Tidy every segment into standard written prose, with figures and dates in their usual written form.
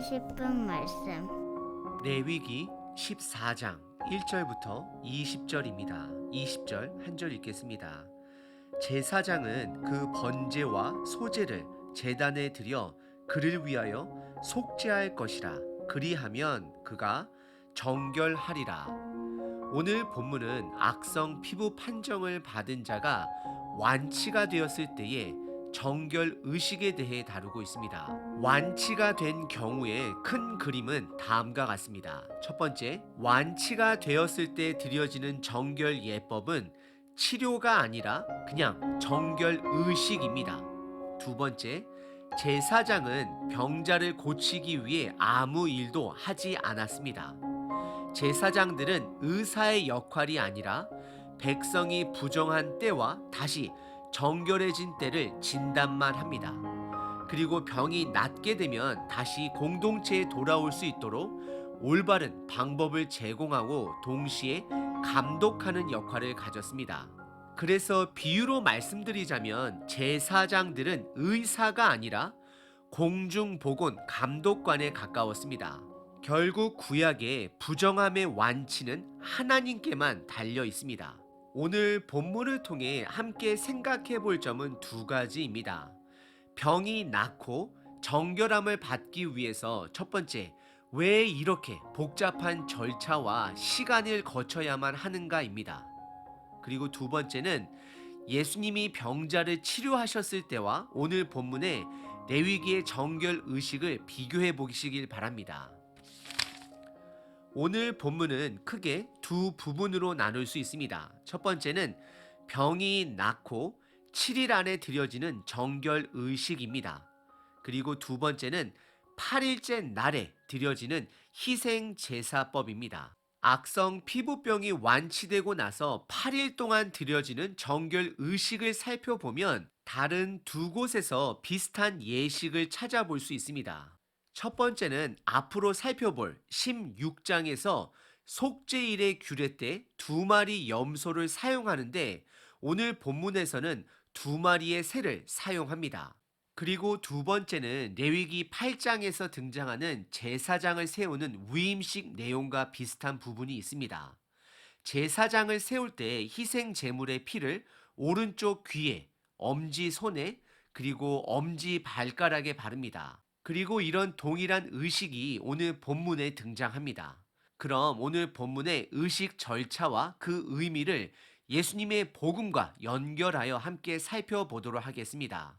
싶은 말씀. 레위기 14장 1절부터 20절입니다. 20절 한 절 읽겠습니다. 제사장은 그 번제와 소제를 제단에 드려 그를 위하여 속죄할 것이라. 그리하면 그가 정결하리라. 오늘 본문은 악성 피부 판정을 받은 자가 완치가 되었을 때의 정결 의식에 대해 다루고 있습니다. 완치가 된 경우의 큰 그림은 다음과 같습니다. 첫 번째, 완치가 되었을 때 드려지는 정결 예법은 치료가 아니라 그냥 정결 의식입니다. 두 번째, 제사장은 병자를 고치기 위해 아무 일도 하지 않았습니다. 제사장들은 의사의 역할이 아니라 백성이 부정한 때와 다시 정결해진 때를 진단만 합니다. 그리고 병이 낫게 되면 다시 공동체에 돌아올 수 있도록 올바른 방법을 제공하고 동시에 감독하는 역할을 가졌습니다. 그래서 비유로 말씀드리자면 제사장들은 의사가 아니라 공중보건 감독관에 가까웠습니다. 결국 구약의 부정함의 완치는 하나님께만 달려 있습니다. 오늘 본문을 통해 함께 생각해 볼 점은 두 가지입니다. 병이 낫고 정결함을 받기 위해서 첫 번째, 왜 이렇게 복잡한 절차와 시간을 거쳐야만 하는가입니다. 그리고 두 번째는 예수님이 병자를 치료하셨을 때와 오늘 본문의 레위기의 정결 의식을 비교해 보시길 바랍니다. 오늘 본문은 크게 두 부분으로 나눌 수 있습니다. 첫 번째는 병이 낫고 7일 안에 드려지는 정결 의식입니다. 그리고 두 번째는 8일째 날에 드려지는 희생 제사법입니다. 악성 피부병이 완치되고 나서 8일 동안 드려지는 정결 의식을 살펴보면 다른 두 곳에서 비슷한 예식을 찾아볼 수 있습니다. 첫 번째는 앞으로 살펴볼 16장에서 속죄일의 규례 때 두 마리 염소를 사용하는데 오늘 본문에서는 두 마리의 새를 사용합니다. 그리고 두 번째는 레위기 8장에서 등장하는 제사장을 세우는 위임식 내용과 비슷한 부분이 있습니다. 제사장을 세울 때 희생 제물의 피를 오른쪽 귀에, 엄지 손에, 그리고 엄지 발가락에 바릅니다. 그리고 이런 동일한 의식이 오늘 본문에 등장합니다. 그럼 오늘 본문의 의식 절차와 그 의미를 예수님의 복음과 연결하여 함께 살펴보도록 하겠습니다.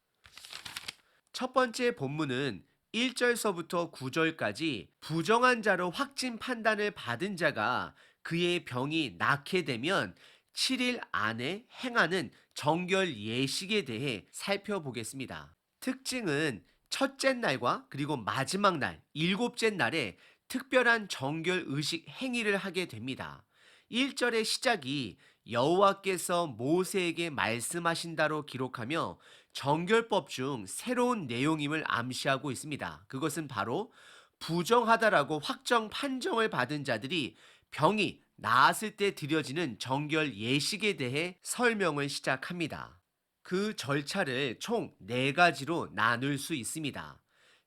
첫 번째 본문은 1절서부터 9절까지 부정한 자로 확진 판단을 받은 자가 그의 병이 낫게 되면 7일 안에 행하는 정결 예식에 대해 살펴보겠습니다. 특징은 첫째 날과 그리고 마지막 날, 일곱째 날에 특별한 정결 의식 행위를 하게 됩니다. 1절의 시작이 여호와께서 모세에게 말씀하신다로 기록하며 정결법 중 새로운 내용임을 암시하고 있습니다. 그것은 바로 부정하다라고 확정 판정을 받은 자들이 병이 나았을 때 드려지는 정결 예식에 대해 설명을 시작합니다. 그 절차를 총 4가지로 나눌 수 있습니다.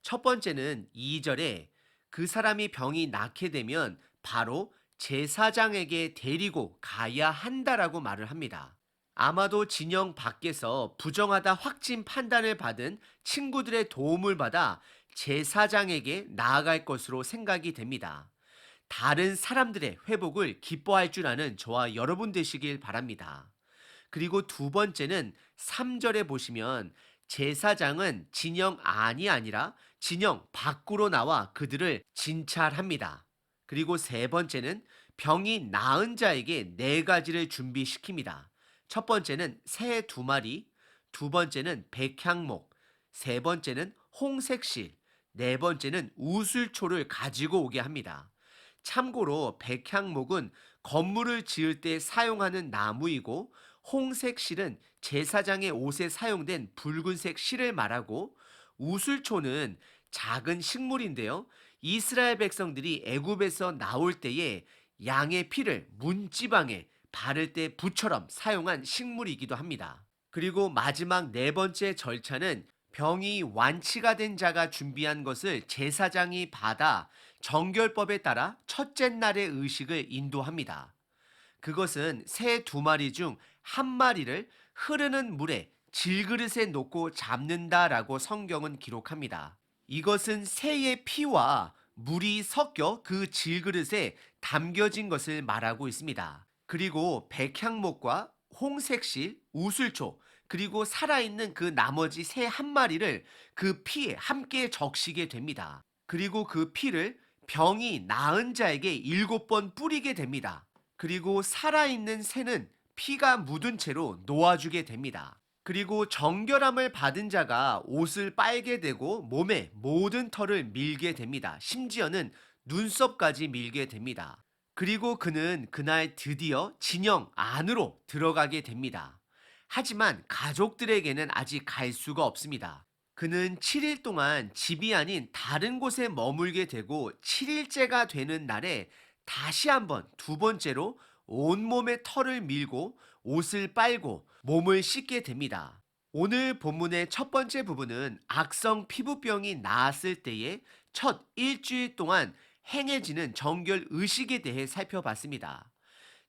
첫 번째는 2절에 그 사람이 병이 낫게 되면 바로 제사장에게 데리고 가야 한다라고 말을 합니다. 아마도 진영 밖에서 부정하다 확진 판단을 받은 친구들의 도움을 받아 제사장에게 나아갈 것으로 생각이 됩니다. 다른 사람들의 회복을 기뻐할 줄 아는 저와 여러분 되시길 바랍니다. 그리고 두 번째는 3절에 보시면 제사장은 진영 안이 아니라 진영 밖으로 나와 그들을 진찰합니다. 그리고 세 번째는 병이 나은 자에게 4가지를 준비시킵니다. 첫 번째는 새 2마리, 두 번째는 백향목, 세 번째는 홍색실, 네 번째는 우슬초를 가지고 오게 합니다. 참고로 백향목은 건물을 지을 때 사용하는 나무이고 홍색 실은 제사장의 옷에 사용된 붉은색 실을 말하고 우슬초는 작은 식물인데요. 이스라엘 백성들이 애굽에서 나올 때에 양의 피를 문지방에 바를 때 붓처럼 사용한 식물이기도 합니다. 그리고 마지막 4번째 절차는 병이 완치가 된 자가 준비한 것을 제사장이 받아 정결법에 따라 첫째 날의 의식을 인도합니다. 그것은 새 두 마리 중 한 마리를 흐르는 물에 질그릇에 놓고 잡는다라고 성경은 기록합니다. 이것은 새의 피와 물이 섞여 그 질그릇에 담겨진 것을 말하고 있습니다. 그리고 백향목과 홍색실, 우슬초, 그리고 살아있는 그 나머지 새 한 마리를 그 피에 함께 적시게 됩니다. 그리고 그 피를 병이 나은 자에게 7번 뿌리게 됩니다. 그리고 살아있는 새는 피가 묻은 채로 놓아주게 됩니다. 그리고 정결함을 받은 자가 옷을 빨게 되고 몸에 모든 털을 밀게 됩니다. 심지어는 눈썹까지 밀게 됩니다. 그리고 그는 그날 드디어 진영 안으로 들어가게 됩니다. 하지만 가족들에게는 아직 갈 수가 없습니다. 그는 7일 동안 집이 아닌 다른 곳에 머물게 되고 7일째가 되는 날에 다시 한번 두 번째로 온몸에 털을 밀고 옷을 빨고 몸을 씻게 됩니다. 오늘 본문의 첫 번째 부분은 악성 피부병이 나았을 때의 첫 일주일 동안 행해지는 정결 의식에 대해 살펴봤습니다.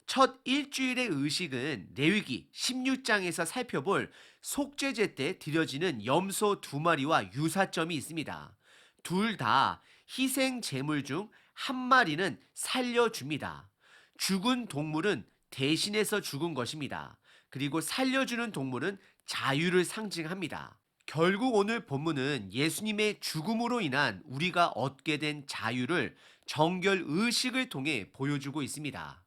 첫 일주일의 의식은 레위기 16장에서 살펴볼 속죄제 때 드려지는 염소 두 마리와 유사점이 있습니다. 둘 다 희생 제물 중 한 마리는 살려줍니다. 죽은 동물은 대신해서 죽은 것입니다. 그리고 살려주는 동물은 자유를 상징합니다. 결국 오늘 본문은 예수님의 죽음으로 인한 우리가 얻게 된 자유를 정결 의식을 통해 보여주고 있습니다.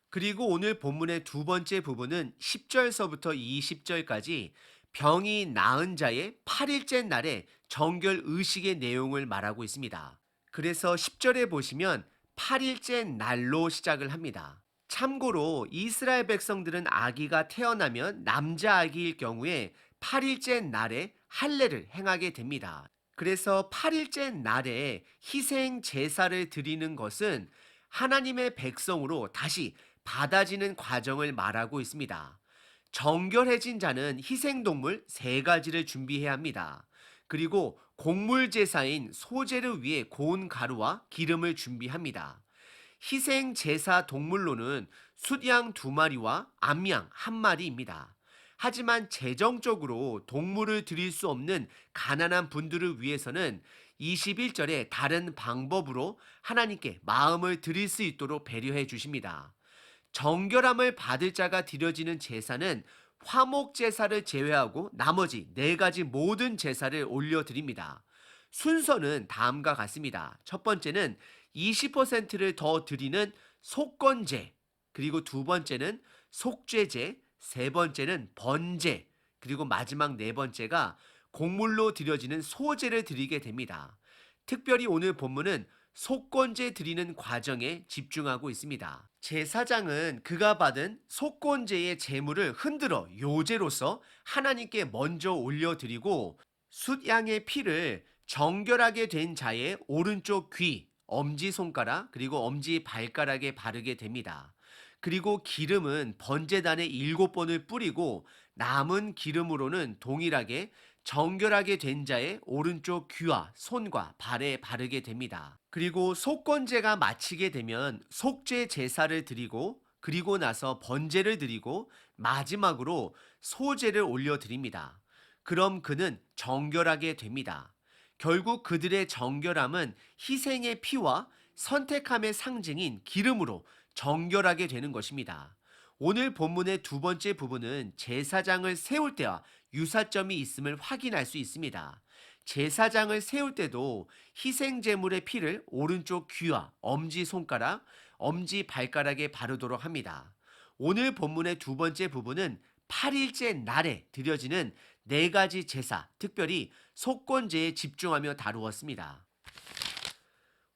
그리고 오늘 본문의 두 번째 부분은 10절서부터 20절까지 병이 나은 자의 8일째 날의 정결 의식의 내용을 말하고 있습니다. 그래서 10절에 보시면 8일째 날로 시작을 합니다. 참고로 이스라엘 백성들은 아기가 태어나면 남자 아기일 경우에 8일째 날에 할례를 행하게 됩니다. 그래서 8일째 날에 희생 제사를 드리는 것은 하나님의 백성으로 다시 받아지는 과정을 말하고 있습니다. 정결해진 자는 희생동물 3가지를 준비해야 합니다. 그리고 곡물 제사인 소제를 위해 고운 가루와 기름을 준비합니다. 희생 제사 동물로는 숫양 2마리와 암양 1마리입니다. 하지만 재정적으로 동물을 드릴 수 없는 가난한 분들을 위해서는 21절에 다른 방법으로 하나님께 마음을 드릴 수 있도록 배려해 주십니다. 정결함을 받을 자가 드려지는 제사는 화목 제사를 제외하고 나머지 4가지 모든 제사를 올려드립니다. 순서는 다음과 같습니다. 첫 번째는 20%를 더 드리는 속건제, 그리고 두 번째는 속죄제, 세 번째는 번제, 그리고 마지막 네 번째가 곡물로 드려지는 소제를 드리게 됩니다. 특별히 오늘 본문은 속건제 드리는 과정에 집중하고 있습니다. 제사장은 그가 받은 속건제의 제물을 흔들어 요제로서 하나님께 먼저 올려드리고 숫양의 피를 정결하게 된 자의 오른쪽 귀, 엄지손가락, 그리고 엄지발가락에 바르게 됩니다. 그리고 기름은 번제단에 7번을 뿌리고 남은 기름으로는 동일하게 정결하게 된 자의 오른쪽 귀와 손과 발에 바르게 됩니다. 그리고 속건제가 마치게 되면 속죄 제사를 드리고 그리고 나서 번제를 드리고 마지막으로 소제를 올려드립니다. 그럼 그는 정결하게 됩니다. 결국 그들의 정결함은 희생의 피와 선택함의 상징인 기름으로 정결하게 되는 것입니다. 오늘 본문의 두 번째 부분은 제사장을 세울 때와 유사점이 있음을 확인할 수 있습니다. 제사장을 세울 때도 희생 제물의 피를 오른쪽 귀와 엄지 손가락, 엄지 발가락에 바르도록 합니다. 오늘 본문의 두 번째 부분은 8일째 날에 드려지는 4가지 제사, 특별히 속건제에 집중하며 다루었습니다.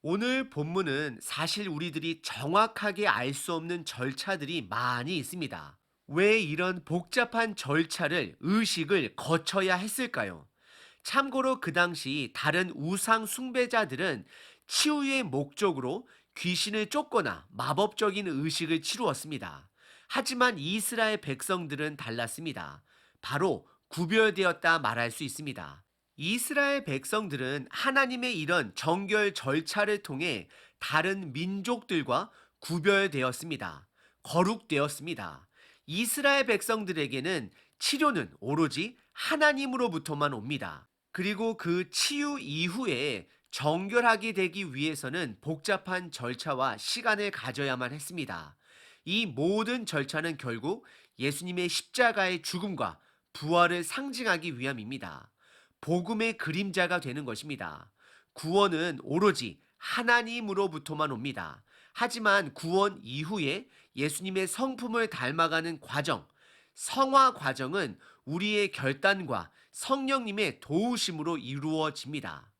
오늘 본문은 사실 우리들이 정확하게 알 수 없는 절차들이 많이 있습니다. 왜 이런 복잡한 절차를, 의식을 거쳐야 했을까요? 참고로 그 당시 다른 우상 숭배자들은 치유의 목적으로 귀신을 쫓거나 마법적인 의식을 치루었습니다. 하지만 이스라엘 백성들은 달랐습니다. 바로 구별되었다 말할 수 있습니다. 이스라엘 백성들은 하나님의 이런 정결 절차를 통해 다른 민족들과 구별되었습니다. 거룩되었습니다. 이스라엘 백성들에게는 치료는 오로지 하나님으로부터만 옵니다. 그리고 그 치유 이후에 정결하게 되기 위해서는 복잡한 절차와 시간을 가져야만 했습니다. 이 모든 절차는 결국 예수님의 십자가의 죽음과 부활을 상징하기 위함입니다. 복음의 그림자가 되는 것입니다. 구원은 오로지 하나님으로부터만 옵니다. 하지만 구원 이후에 예수님의 성품을 닮아가는 과정, 성화 과정은 우리의 결단과 성령님의 도우심으로 이루어집니다.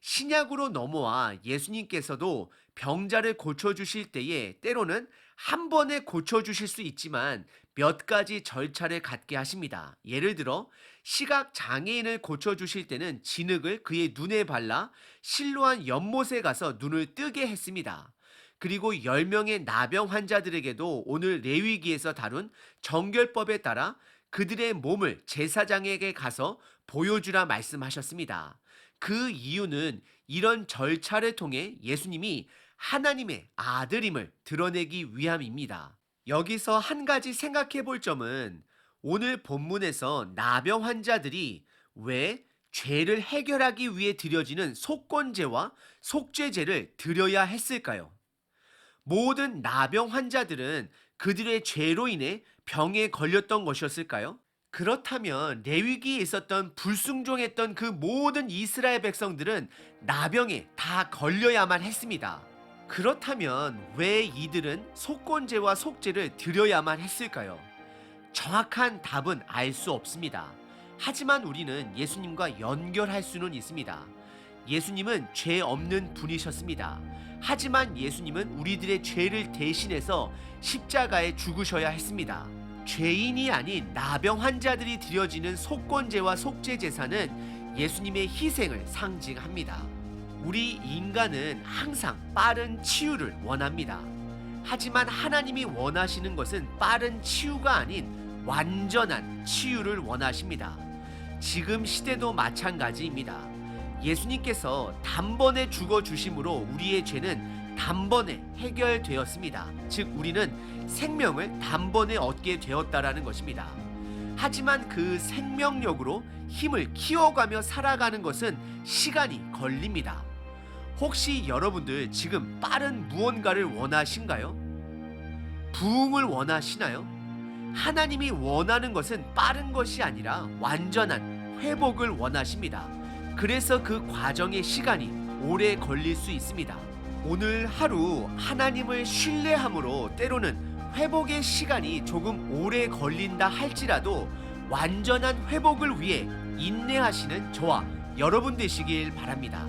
신약으로 넘어와 예수님께서도 병자를 고쳐주실 때에 때로는 한 번에 고쳐주실 수 있지만 몇 가지 절차를 갖게 하십니다. 예를 들어 시각 장애인을 고쳐주실 때는 진흙을 그의 눈에 발라 실로한 연못에 가서 눈을 뜨게 했습니다. 그리고 10명의 나병 환자들에게도 오늘 레위기에서 다룬 정결법에 따라 그들의 몸을 제사장에게 가서 보여주라 말씀하셨습니다. 그 이유는 이런 절차를 통해 예수님이 하나님의 아들임을 드러내기 위함입니다. 여기서 한 가지 생각해 볼 점은 오늘 본문에서 나병 환자들이 왜 죄를 해결하기 위해 드려지는 속건제와 속죄제를 드려야 했을까요? 모든 나병 환자들은 그들의 죄로 인해 병에 걸렸던 것이었을까요? 그렇다면 레위기에 있었던 불순종했던 그 모든 이스라엘 백성들은 나병에 다 걸려야만 했습니다. 그렇다면 왜 이들은 속건제와 속죄를 드려야만 했을까요? 정확한 답은 알 수 없습니다. 하지만 우리는 예수님과 연결할 수는 있습니다. 예수님은 죄 없는 분이셨습니다. 하지만 예수님은 우리들의 죄를 대신해서 십자가에 죽으셔야 했습니다. 죄인이 아닌 나병 환자들이 드려지는 속건제와 속죄 제사는 예수님의 희생을 상징합니다. 우리 인간은 항상 빠른 치유를 원합니다. 하지만 하나님이 원하시는 것은 빠른 치유가 아닌 완전한 치유를 원하십니다. 지금 시대도 마찬가지입니다. 예수님께서 단번에 죽어주심으로 우리의 죄는 단번에 해결되었습니다. 즉 우리는 생명을 단번에 얻게 되었다라는 것입니다. 하지만 그 생명력으로 힘을 키워가며 살아가는 것은 시간이 걸립니다. 혹시 여러분들 지금 빠른 무언가를 원하신가요? 부흥을 원하시나요? 하나님이 원하는 것은 빠른 것이 아니라 완전한 회복을 원하십니다. 그래서 그 과정의 시간이 오래 걸릴 수 있습니다. 오늘 하루 하나님을 신뢰함으로 때로는 회복의 시간이 조금 오래 걸린다 할지라도 완전한 회복을 위해 인내하시는 저와 여러분 되시길 바랍니다.